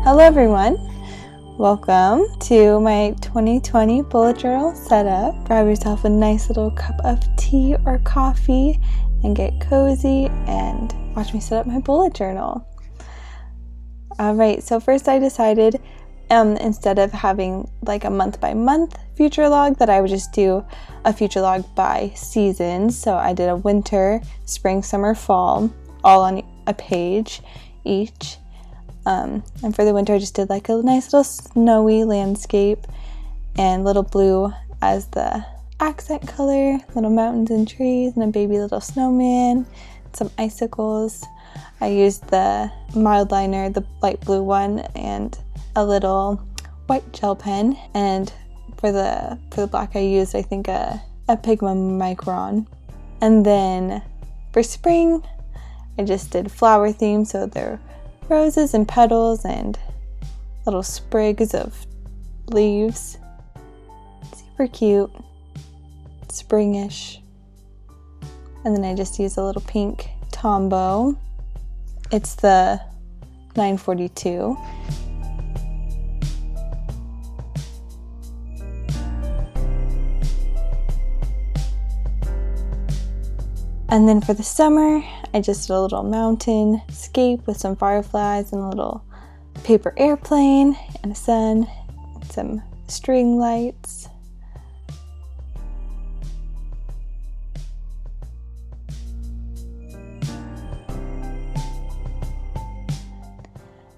Hello everyone, welcome to my 2020 bullet journal setup. Grab yourself a nice little cup of tea or coffee and get cozy and watch me set up my bullet journal. Alright, so first I decided instead of having like a month by month future log, that I would just do a future log by seasons. So I did a winter, spring, summer, fall, all on a page each. And for the winter I just did like a nice little snowy landscape and little blue as the accent color, little mountains and trees and a baby little snowman, some icicles. I used the mild liner, the light blue one, and a little white gel pen, and for the black I used I think a Pigma Micron. And then for spring I just did flower theme, so they're roses and petals and little sprigs of leaves. Super cute, springish. And then I just used a little pink Tombow. It's the 942. And then for the summer, I just did a little mountain scape with some fireflies and a little paper airplane and a sun and some string lights.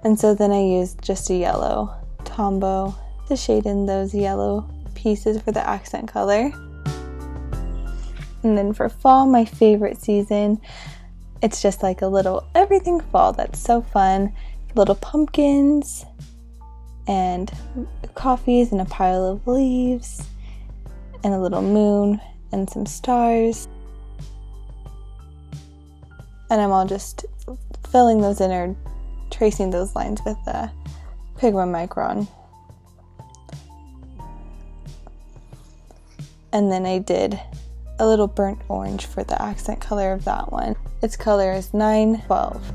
And so then I used just a yellow Tombow to shade in those yellow pieces for the accent color. And then for fall, my favorite season, it's just like a little everything fall that's so fun. Little pumpkins and coffees and a pile of leaves and a little moon and some stars. And I'm all just filling those in or tracing those lines with the Pigma Micron. And then I did a little burnt orange for the accent color of that one. Its color is 912.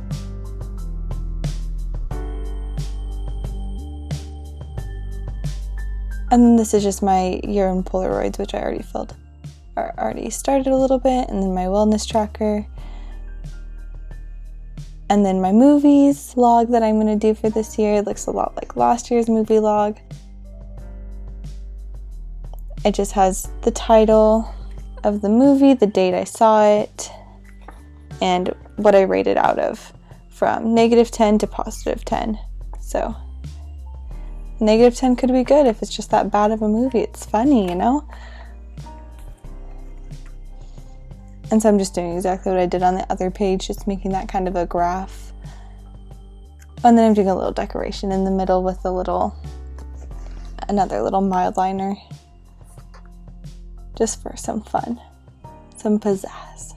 And then this is just my year in Polaroids, which I already started a little bit, and then my wellness tracker. And then my movies log that I'm going to do for this year. It looks a lot like last year's movie log. It just has the title of the movie, the date I saw it, and what I rated out of, from -10 to +10. So -10 could be good if it's just that bad of a movie. It's funny, you know? And so I'm just doing exactly what I did on the other page, just making that kind of a graph. And then I'm doing a little decoration in the middle with another little mild liner, just for some fun, some pizzazz.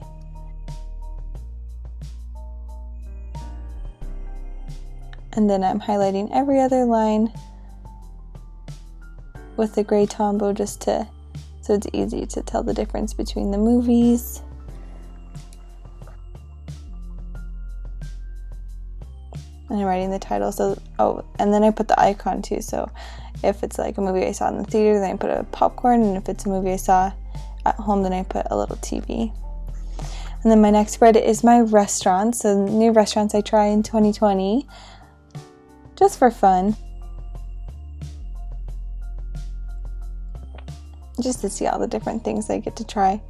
And then I'm highlighting every other line with the gray Tombow so it's easy to tell the difference between the movies. And I'm writing the title, and then I put the icon too, so if it's like a movie I saw in the theater, then I put a popcorn, and if it's a movie I saw at home, then I put a little TV. And then my next spread is my restaurants, so new restaurants I try in 2020, just for fun. Just to see all the different things I get to try,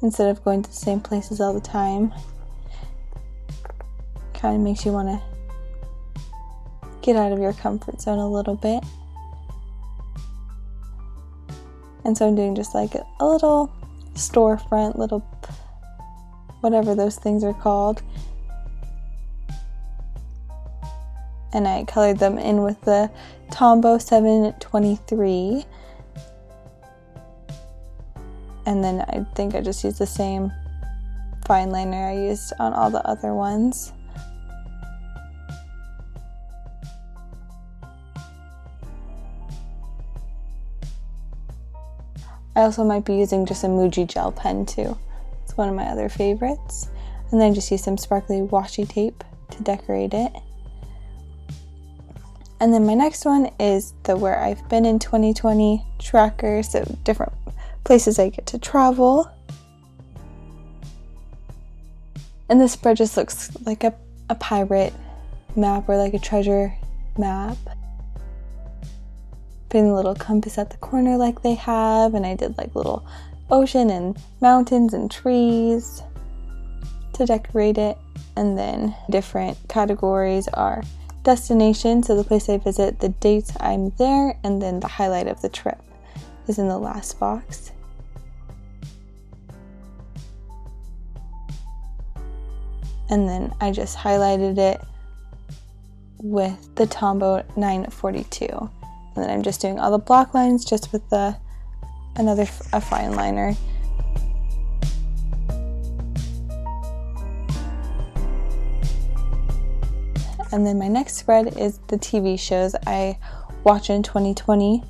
instead of going to the same places all the time. Kind of makes you want to get out of your comfort zone a little bit. And so I'm doing just like a little storefront, little whatever those things are called. And I colored them in with the Tombow 723. And then I think I just used the same fine liner I used on all the other ones. I also might be using just a Muji gel pen too. It's one of my other favorites. And then just use some sparkly washi tape to decorate it And then my next one is the Where I've Been in 2020 tracker, so different places I get to travel. And this spread just looks like a pirate map or like a treasure map. Putting a little compass at the corner like they have, and I did like little ocean and mountains and trees to decorate it. And then different categories are destination, so the place I visit, the dates I'm there, and then the highlight of the trip is in the last box. And then I just highlighted it with the Tombow 942. And then I'm just doing all the block lines just with a fine liner. And then my next spread is the TV shows I watch in 2020.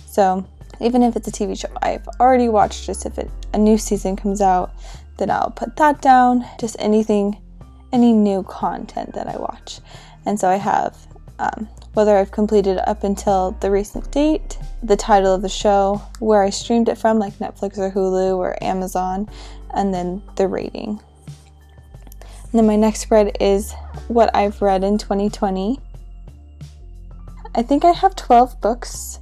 So even if it's a TV show I've already watched, just if a new season comes out, then I'll put that down. Just any new content that I watch. And so I have whether I've completed up until the recent date, the title of the show, where I streamed it from, like Netflix or Hulu or Amazon, and then the rating. And then my next spread is what I've read in 2020. I think I have 12 books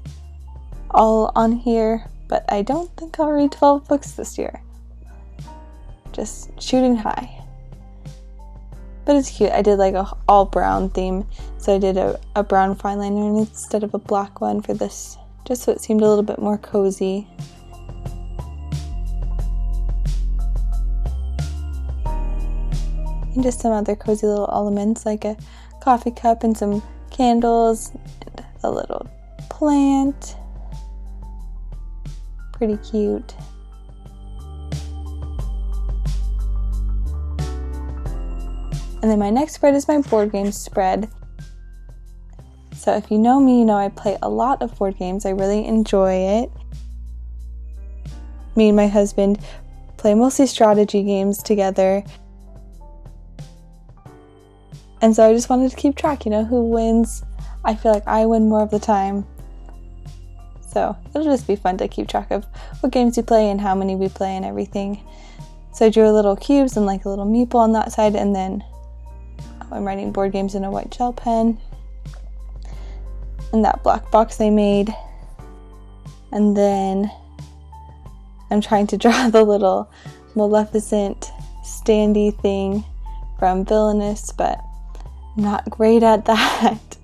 all on here, but I don't think I'll read 12 books this year. Just shooting high. But it's cute. I did like a all brown theme, so I did a brown fine liner instead of a black one for this, just so it seemed a little bit more cozy. And just some other cozy little elements like a coffee cup and some candles and a little plant. Pretty cute. And then my next spread is my board game spread. So if you know me, you know I play a lot of board games. I really enjoy it. Me and my husband play mostly strategy games together. And so I just wanted to keep track, who wins. I feel like I win more of the time. So it'll just be fun to keep track of what games we play and how many we play and everything. So I drew little cubes and like a little meeple on that side, and then I'm writing board games in a white gel pen. And that black box I made. And then I'm trying to draw the little Maleficent standy thing from Villainous, but I'm not great at that.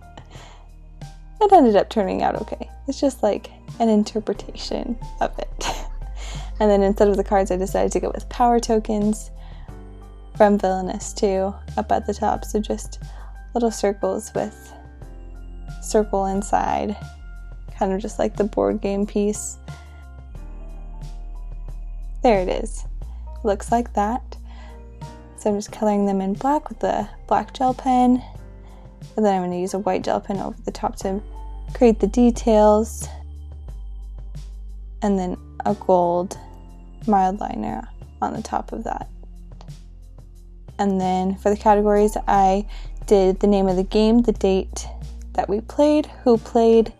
It ended up turning out okay. It's just like an interpretation of it. And then instead of the cards, I decided to go with power tokens from Villainous too, up at the top. So just little circles with circle inside, kind of just like the board game piece. There it is. Looks like that. So I'm just coloring them in black with the black gel pen, and then I'm going to use a white gel pen over the top to create the details, and then a gold mild liner on the top of that. And then for the categories, I did the name of the game, the date that we played, who played,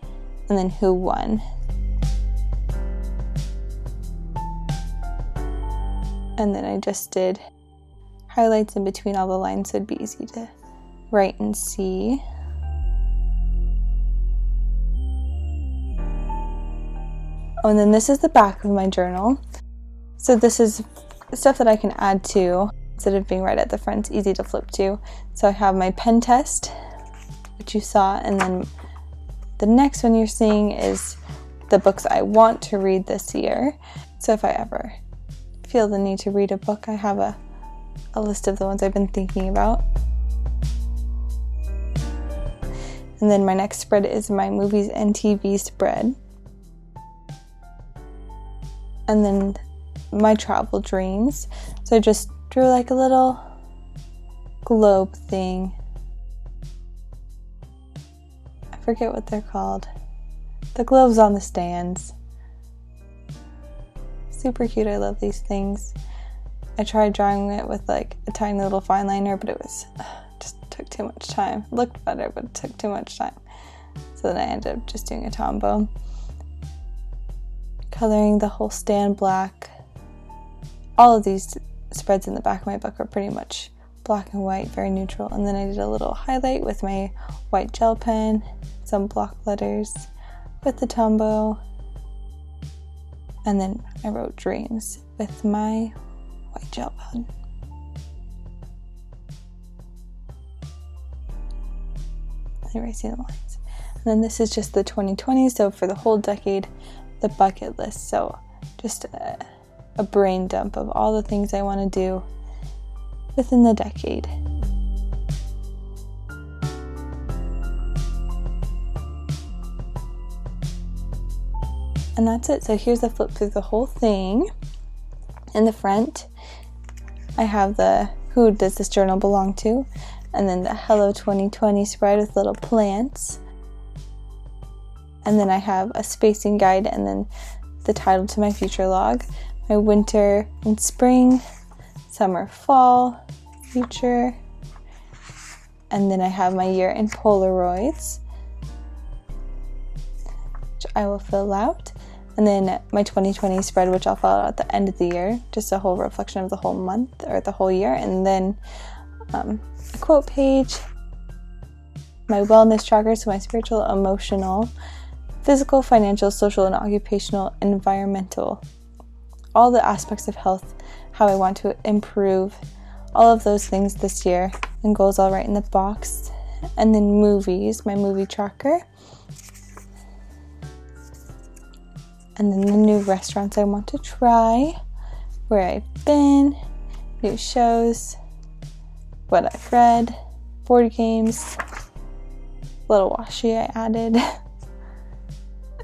and then who won. And then I just did highlights in between all the lines so it'd be easy to write and see. Oh, and then this is the back of my journal. So this is stuff that I can add to instead of being right at the front. It's easy to flip to. So I have my pen test, which you saw, and then the next one you're seeing is the books I want to read this year. So if I ever feel the need to read a book, I have a list of the ones I've been thinking about. And then my next spread is my movies and TV spread. And then my travel dreams. So I just drew like a little globe thing. I forget what they're called. The globes on the stands. Super cute. I love these things. I tried drawing it with like a tiny little fine liner, but it was just took too much time. It looked better, but it took too much time. So then I ended up just doing a Tombow. Coloring the whole stand black. All of these spreads in the back of my book are pretty much black and white, very neutral. And then I did a little highlight with my white gel pen, some block letters with the Tombow. And then I wrote dreams with my white gel pen. Erasing the lines. And then this is just the 2020, so for the whole decade, the bucket list. So just a brain dump of all the things I want to do within the decade. And that's it. So here's the flip through the whole thing. In the front, I have the who does this journal belong to, and then the Hello 2020 spread with little plants. And then I have a spacing guide and then the title to my future log. My winter and spring, summer, fall, future. And then I have my year in Polaroids, which I will fill out. And then my 2020 spread, which I'll fill out at the end of the year, just a whole reflection of the whole month or the whole year. And then a quote page, my wellness tracker, so my spiritual, emotional, physical, financial, social, and occupational, environmental, all the aspects of health, how I want to improve all of those things this year, and goals I'll write in the box. And then movies, my movie tracker, and then the new restaurants I want to try, where I've been, new shows, what I've read, board games, little washi I added,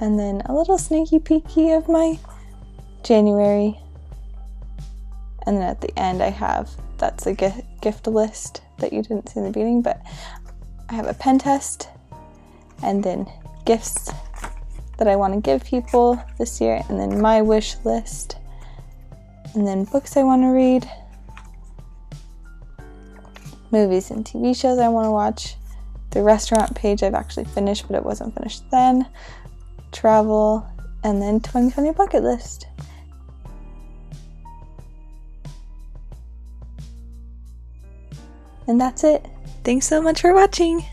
and then a little sneaky peeky of my January. And then at the end I have, that's a gift list that you didn't see in the beginning, but I have a pen test, and then gifts that I want to give people this year, and then my wish list, and then books I want to read, movies and TV shows I want to watch, the restaurant page I've actually finished, but it wasn't finished then, travel, and then 2020 bucket list. And that's it. Thanks so much for watching.